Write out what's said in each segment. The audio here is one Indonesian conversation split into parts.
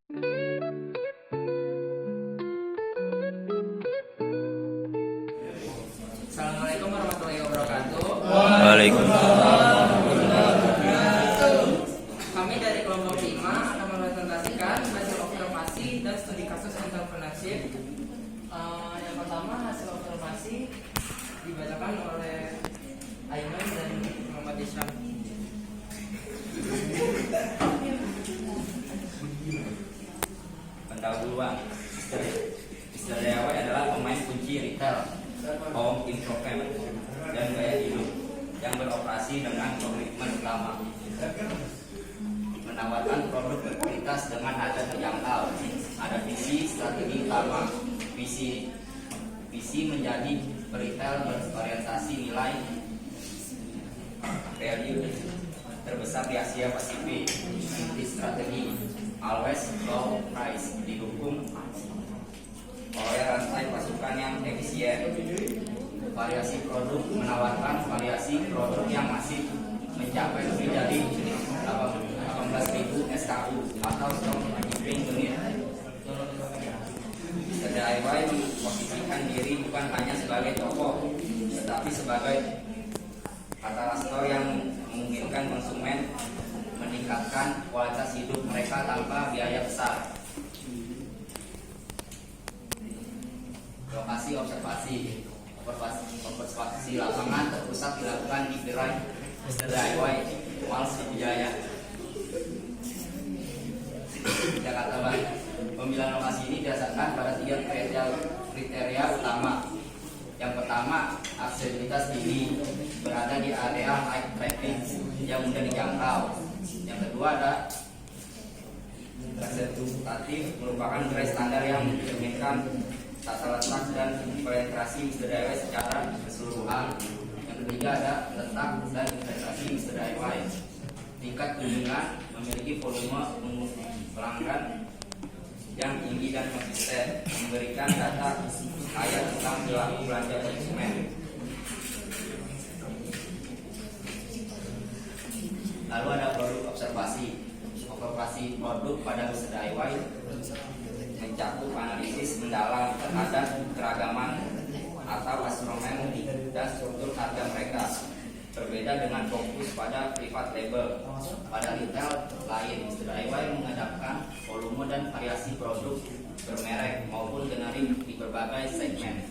Assalamualaikum warahmatullahi wabarakatuh. Waalaikumsalam. Kami dari kelompok 5 akan mempresentasikan hasil observasi dan studi kasus entrepreneurship. Yang pertama, hasil observasi dibacakan oleh Aiman dan Muhammad Islam. Pendahuluan. Mr. Dewa adalah pemain kunci retail, home improvement, dan gaya hidup yang beroperasi dengan komitmen utama menawarkan produk berkualitas dengan harga terjangkau. Ada visi strategi utama. Visi menjadi retail berorientasi nilai value terbesar di Asia Pasifik. Inti strategi always low price, didukung oleh rantai pasokan yang efisien. Variasi produk, menawarkan variasi produk yang masih mencapai lebih dari 18.000 SKU atau stock keeping unit. DIY memposisikan diri bukan hanya sebagai toko, tetapi sebagai katalisator yang memungkinkan konsumen meningkatkan kualitas hidup mereka tanpa biaya besar. Lokasi observasi lapangan terpusat dilakukan di gerai Mr. DIY Mall Sriwijaya, Jakarta Barat. Pemilihan lokasi ini didasarkan pada 3 kriteria utama. Yang pertama, aksesibilitas tinggi, berada di area high traffic yang mudah dijangkau. Yang kedua ada representatif, merupakan gerai standar yang mencerminkan tata letak dan penetrasi Mr. DIY secara keseluruhan. Yang ketiga ada letak dan investasi Mr. DIY. Tingkat kunjungan, memiliki volume pelanggan yang tinggi dan konsisten, memberikan data kaya tentang perilaku belanja konsumen. Lalu ada produk observasi produk pada Mr. DIY mencakup analisis mendalam terhadap keragaman atau asortimen dan struktur harga mereka. Berbeda dengan fokus pada private label. Pada retail lain, Mr. DIY menghadapkan volume dan variasi produk bermerek maupun generik di berbagai segmen.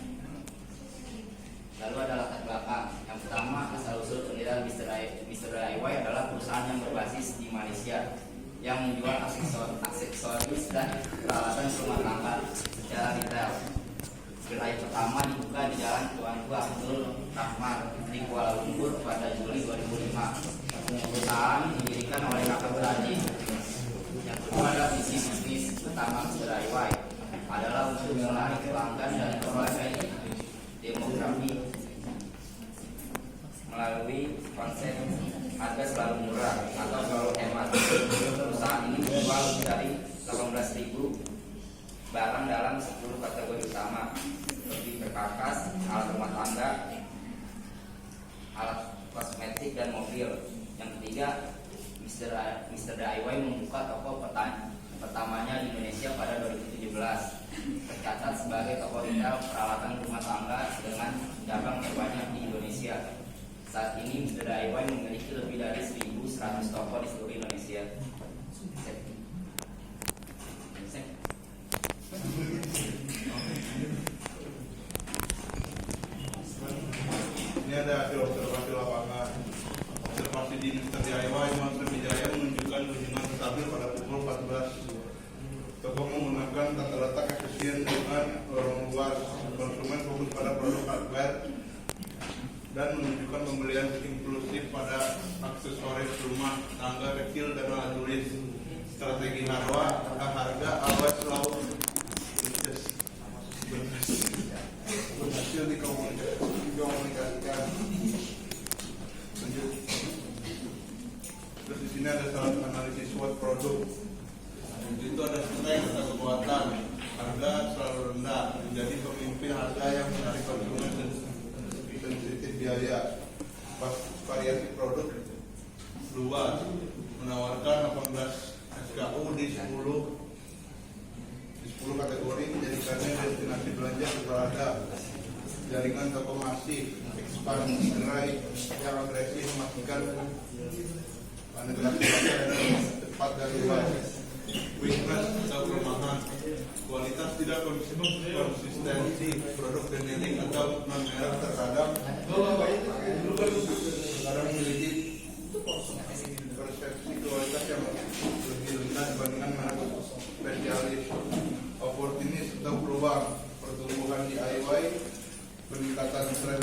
Lalu ada latar belakang. Yang pertama, asal-usul pendirian Mr. DIY adalah perusahaan yang berbasis di Malaysia yang menjual aksesoris dan peralatan rumah tangga secara retail. Gerai pertama dibuka di Jalan Tuanku Abdul Rahman di Kuala Lumpur pada Juli 2005. Perusahaan didirikan oleh kakak beradik. Yang kedua adalah visi bisnis utama Mr. DIY adalah untuk menarik pelanggan dan berbagai demografi melalui konsep harga selalu murah atau selalu hemat. Perusahaan ini menjual lebih dari 18.000 barang dalam 10 kategori utama seperti perkakas, alat rumah tangga, alat kosmetik, dan mobil. Yang ketiga, Mr. DIY membuka toko pertamanya di Indonesia pada 2017, tercatat sebagai toko retail peralatan rumah tangga dengan cabang terbanyak di Indonesia. Saat ini Mr. DIY memiliki lebih dari 1.100 toko di seluruh Indonesia. Ini ada hasil observasi lapangan. Observasi di Mr. DIY Mall Sriwijaya menunjukkan kunjungan stabil pada pukul 14. Toko menggunakan tata letak efisien dengan lorong luas. Konsumen fokus pada produk hardware dan menunjukkan pembelian inklusif pada aksesoris rumah tangga kecil dan alat tulis. Strategi harga always low, berhasil dikomunikasikan. Lanjut. Terus di sini ada salah satu analisis SWOT produk. Itu ada strength atau kekuatan. Harga selalu rendah, menjadi pemimpin harga yang menarik konsumen dan sensitif biaya. Variasi produk luas, menawarkan 18 SKU di 10 masif, ekspansi gerai yang agresif memastikan penetrasi pasar yang cepat dan luas. Weakness atau kelemahan, kualitas tidak konsistensi, produk generic atau non merek terkadang memiliki persepsi kualitas yang lebih rendah dibandingkan merek spesialis. Opportunis atau peluang, pertumbuhan DIY, peningkatan tren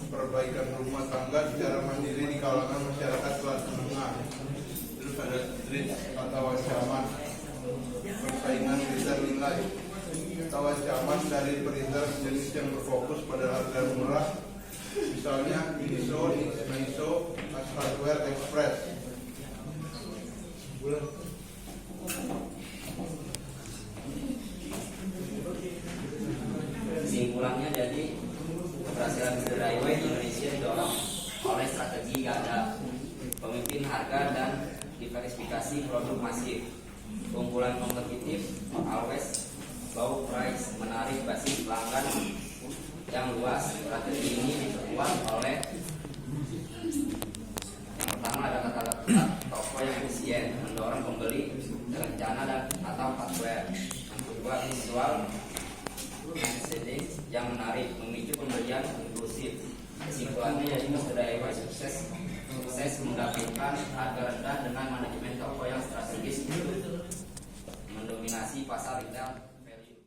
perbaikan rumah tangga secara mandiri di kalangan masyarakat kelas menengah. Terus ada street atau ancaman, persaingan retail nilai atau ancaman dari perintis jenis yang berfokus pada harga murah, misalnya Miniso, Meiso, Hardware Express. Kesimpulannya, jadi keberhasilan DIY di Indonesia didorong oleh strategi ganda, pemimpin harga dan diversifikasi produk masif, keunggulan kompetitif, always low price, menarik basis pelanggan yang luas. Strategi ini diperkuat oleh yang pertama ada kata toko yang efisien, mendorong pembeli terencana dan atau hardware. Yang kedua, visual messaging yang menarik, memicu pembelian inklusif. Kesimpulannya, jadi DIY sukses mendapatkan harga rendah dengan manajemen toko yang strategis untuk mendominasi pasar retail value.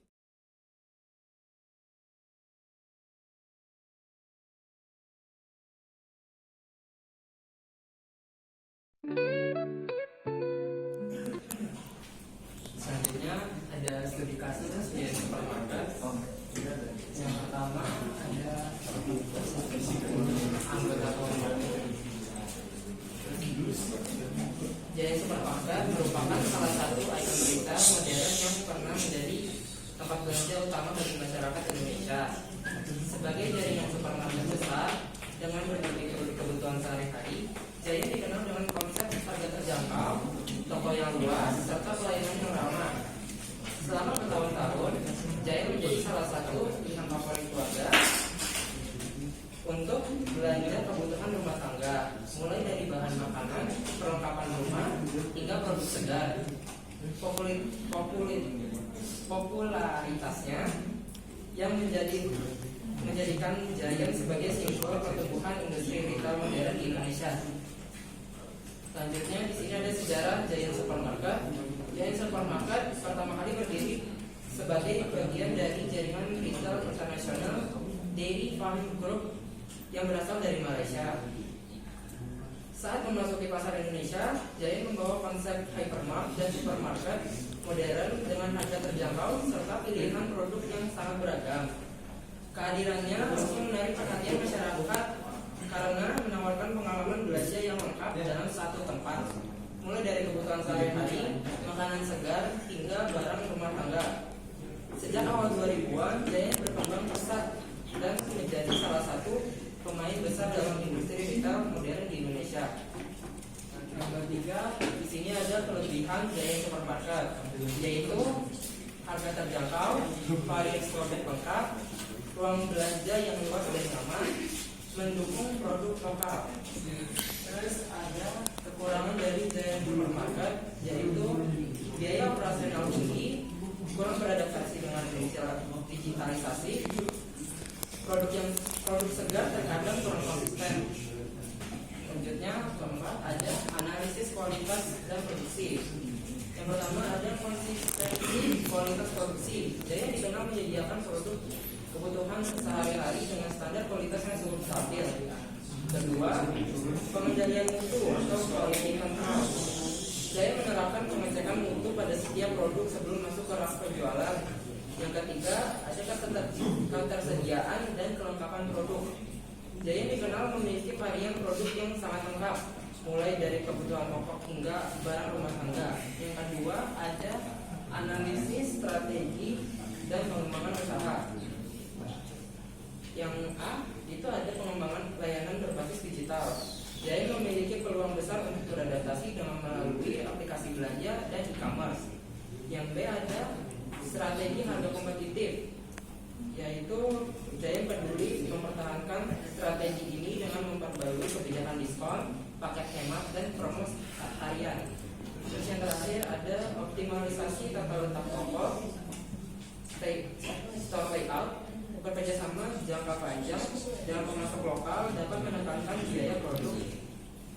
Selanjutnya ada studi kasus di supermarket. Yang pertama ada anggota kelompok. Giant supermarket merupakan salah satu ikon retail modern yang pernah menjadi tempat belanja utama bagi masyarakat Indonesia. Sebagai jaringan supermarket besar dengan berbagai kebutuhan sehari-hari, Giant dikenal dengan konsep harga terjangkau, toko yang luas, serta pelayanan yang ramah. Selama bertahun-tahun, Giant menjadi salah satu pilihan favorit keluarga untuk belanja kebutuhan rumah tangga, mulai dari bahan makanan, perlengkapan rumah, hingga produk segar. Popularitasnya yang menjadikan Giant sebagai simbol pertumbuhan industri retail modern di Indonesia. Selanjutnya di sini ada sejarah Giant Supermarket. Giant Supermarket pertama kali berdiri sebagai bagian dari jaringan retail internasional Dairy Farm Group yang berasal dari Malaysia. Saat memasuki pasar Indonesia, Giant membawa konsep hypermart dan supermarket modern dengan harga terjangkau serta pilihan produk yang sangat beragam. Kehadirannya langsung menarik perhatian masyarakat karena menawarkan pengalaman belanja yang lengkap dalam satu tempat, mulai dari kebutuhan sehari-hari, makanan segar, hingga barang rumah tangga. Sejak awal 2000-an, Giant berkembang pesat dan menjadi salah satu pemain besar dalam industri retail modern di Indonesia. Yang ketiga, di sini ada kelebihan Giant Supermarket, yaitu harga terjangkau, variasi produk lengkap, ruang belanja yang luas dan nyaman, mendukung produk lokal. Terus ada kekurangan dari Giant Supermarket, yaitu biaya operasional tinggi, kurang beradaptasi dengan digitalisasi, produk segar terkadang kurang konsisten. Selanjutnya keempat ada analisis kualitas dan produksi. Yang pertama ada konsistensi kualitas produksi. Jadi dikenal menyediakan produk kebutuhan sehari-hari dengan standar kualitas yang cukup stabil. Kedua, pengendalian mutu atau quality control. Saya menerapkan pengecekan mutu pada setiap produk sebelum masuk ke rak penjualan. Yang ketiga, ada ketersediaan dan kelengkapan produk. Giant dikenal memiliki varian produk yang sangat lengkap, mulai dari kebutuhan pokok hingga barang rumah tangga. Yang kedua, ada analisis strategi dan pengembangan usaha. Yang A, itu ada pengembangan layanan berbasis digital. Giant memiliki peluang besar untuk beradaptasi dengan melalui aplikasi belanja dan e-commerce. Yang B, ada strategi harga kompetitif. yaitu Jaya peduli mempertahankan strategi ini dengan memperbarui kebijakan diskon, paket hemat, dan promo harian. Terus yang terakhir ada optimalisasi tata letak toko, store layout, bekerja sama jangka panjang dengan pemasok lokal dapat menekankan biaya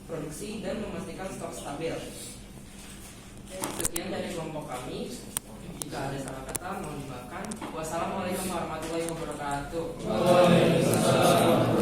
produksi dan memastikan stok stabil. Sekian dari kelompok kami. Jika ada salah kata mohon dimaafkan. Wassalamualaikum warahmatullahi wabarakatuh. Waalaikumsalam.